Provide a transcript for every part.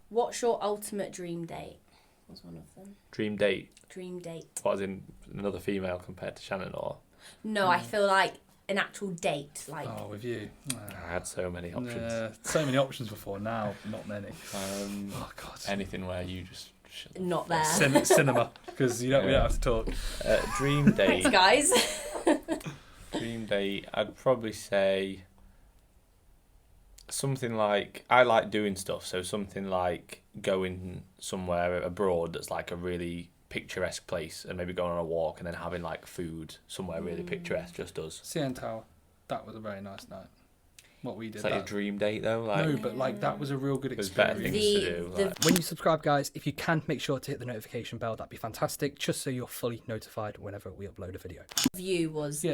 What's your ultimate dream date? Was one of them. Dream date? Dream date. What, as in another female compared to Shannon, or? No, I feel like an actual date. Like. Oh, with you. I had so many options. So many options before, now not many. Oh, God. Anything where you just... Not there. Cinema, because we don't have to talk. Dream date. Thanks, guys. Dream date, I'd probably say something like, I like doing stuff, so something like going somewhere abroad that's like a really picturesque place, and maybe going on a walk and then having like food somewhere really picturesque, just us. CN Tower, that was a very nice night. What we did. It's like a dream date though. Like, no, but like that was a real good there's experience. better things to do. Like. When you subscribe, guys, if you can, make sure to hit the notification bell. That'd be fantastic, just so you're fully notified whenever we upload a video. View was the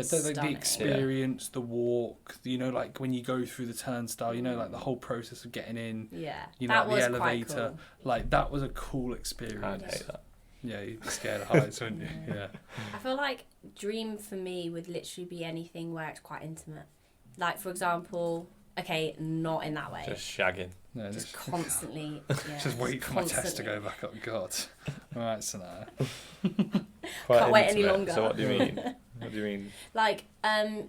experience, the walk. Like when you go through the turnstile, like the whole process of getting in. Yeah, that was the elevator. quite cool. Like that was a cool experience. I'd hate that. Yeah, you'd be scared of heights, wouldn't you? Yeah. I feel like dream for me would literally be anything where it's quite intimate. Like, for example, okay, not in that way. Just shagging. No, just constantly. Yeah, just wait for my test to go back up. God. All right, Sanaa. Can't wait any longer. So what do you mean? What do you mean? Like,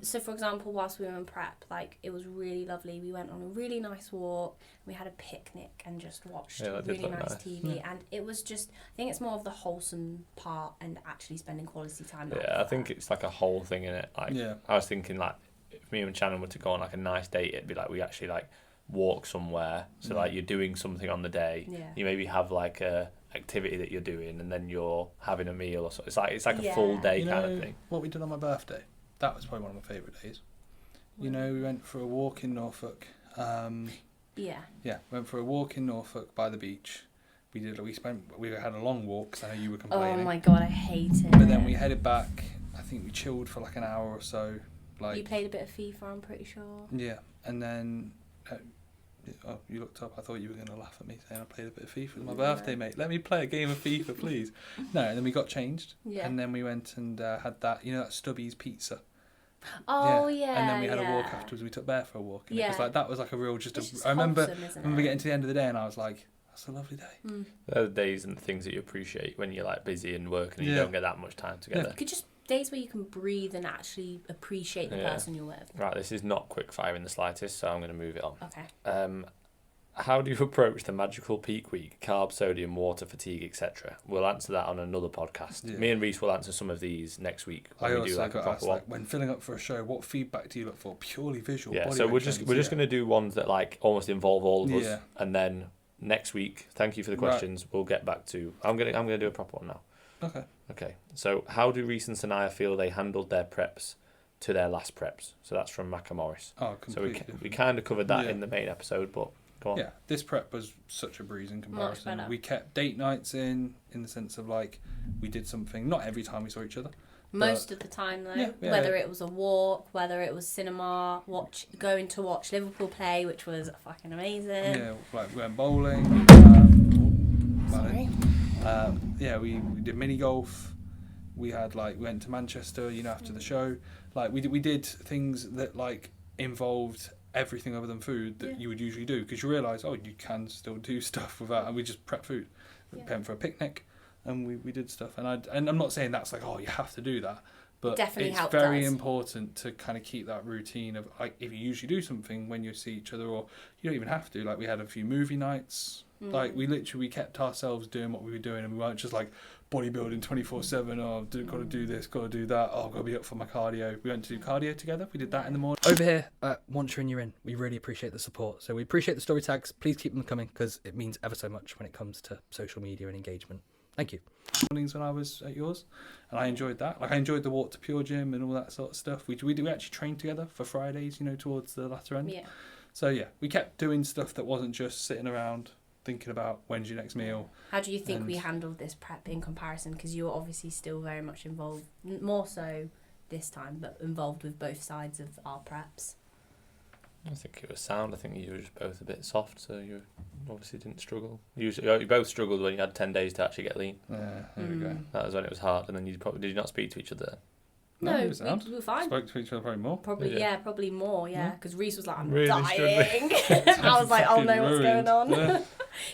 so for example, whilst we were in prep, like it was really lovely. We went on a really nice walk. We had a picnic and just watched really nice TV. And it was just, I think it's more of the wholesome part and actually spending quality time. Yeah, I think it's like a whole thing in it. Like, I was thinking like, if me and Shannon were to go on like a nice date, it'd be like we actually like walk somewhere. So like you're doing something on the day. Yeah. You maybe have like a activity that you're doing, and then you're having a meal or something. It's like a full day kind of thing. What we did on my birthday, that was probably one of my favourite days. We went for a walk in Norfolk. Went for a walk in Norfolk by the beach. We had a long walk because I know you were complaining. Oh my god, I hate it. But then we headed back. I think we chilled for like an hour or so. Like, you played a bit of FIFA, I'm pretty sure. Yeah, and then you looked up. I thought you were going to laugh at me saying I played a bit of FIFA. It was my birthday, mate. Let me play a game of FIFA, please. No, and then we got changed. Yeah. And then we went and had that, that Stubby's pizza. Oh, yeah. And then we had a walk afterwards. We took Bear for a walk. And it was like, that was like a real, It's I remember wholesome, getting to the end of the day and I was like, that's a lovely day. They're the days and the things that you appreciate when you're like busy and working and you don't get that much time together. You could just days where you can breathe and actually appreciate the person you're with. Right, this is not quick fire in the slightest, so I'm going to move it on. Okay. How do you approach the magical peak week, carb, sodium, water, fatigue, etc.? We'll answer that on another podcast. Yeah. Me and Reese will answer some of these next week when we do like a proper one. When filling up for a show, what feedback do you look for? Purely visual. Yeah, so we're just going to do ones that like almost involve all of us, and then next week, thank you for the questions. We'll get back to. I'm gonna do a proper one now. Okay. So, how do Reese and Sanaa feel they handled their preps to their last preps? So that's from Macca Morris. Oh, completely. So we kind of covered that in the main episode, but go on. Yeah, this prep was such a breeze in comparison. We kept date nights in the sense of like we did something. Not every time we saw each other. Most of the time though, whether it was a walk, whether it was cinema, going to watch Liverpool play, which was fucking amazing. Yeah, like we went bowling. Sorry. We did mini golf. We went to Manchester, after the show. Like we did things that like involved everything other than food that you would usually do, because you realise you can still do stuff without. And we just prep food. We went for a picnic, and we did stuff. And I'm not saying that's like you have to do that, but it's very important to kind of keep that routine of like if you usually do something when you see each other, or you don't even have to. Like we had a few movie nights. Like we kept ourselves doing what we were doing, and we weren't just like bodybuilding 24/7. Got to do this, got to do that. Got to be up for my cardio. We went to do cardio together. We did that in the morning. Over here, once you're in, you're in. We really appreciate the support. So we appreciate the story tags. Please keep them coming because it means ever so much when it comes to social media and engagement. Thank you. Mornings when I was at yours, and I enjoyed that. Like I enjoyed the walk to Pure Gym and all that sort of stuff. We actually trained together for Fridays, towards the latter end. Yeah. So we kept doing stuff that wasn't just sitting around thinking about when's your next meal. How do you think we handled this prep in comparison? Because you were obviously still very much involved, more so this time, but involved with both sides of our preps. I think it was sound. I think you were just both a bit soft, so you obviously didn't struggle. You both struggled when you had 10 days to actually get lean. There we go. That was when it was hard, and then did you not speak to each other? No, we were fine. Spoke to each other probably more. Probably more, because Reese was like, I'm really dying. I was like, oh no, what's going on?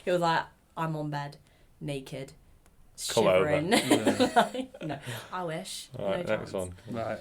He was like, I'm on bed, naked, Come over. shivering. No, I wish. All right, No next chance. one. Right.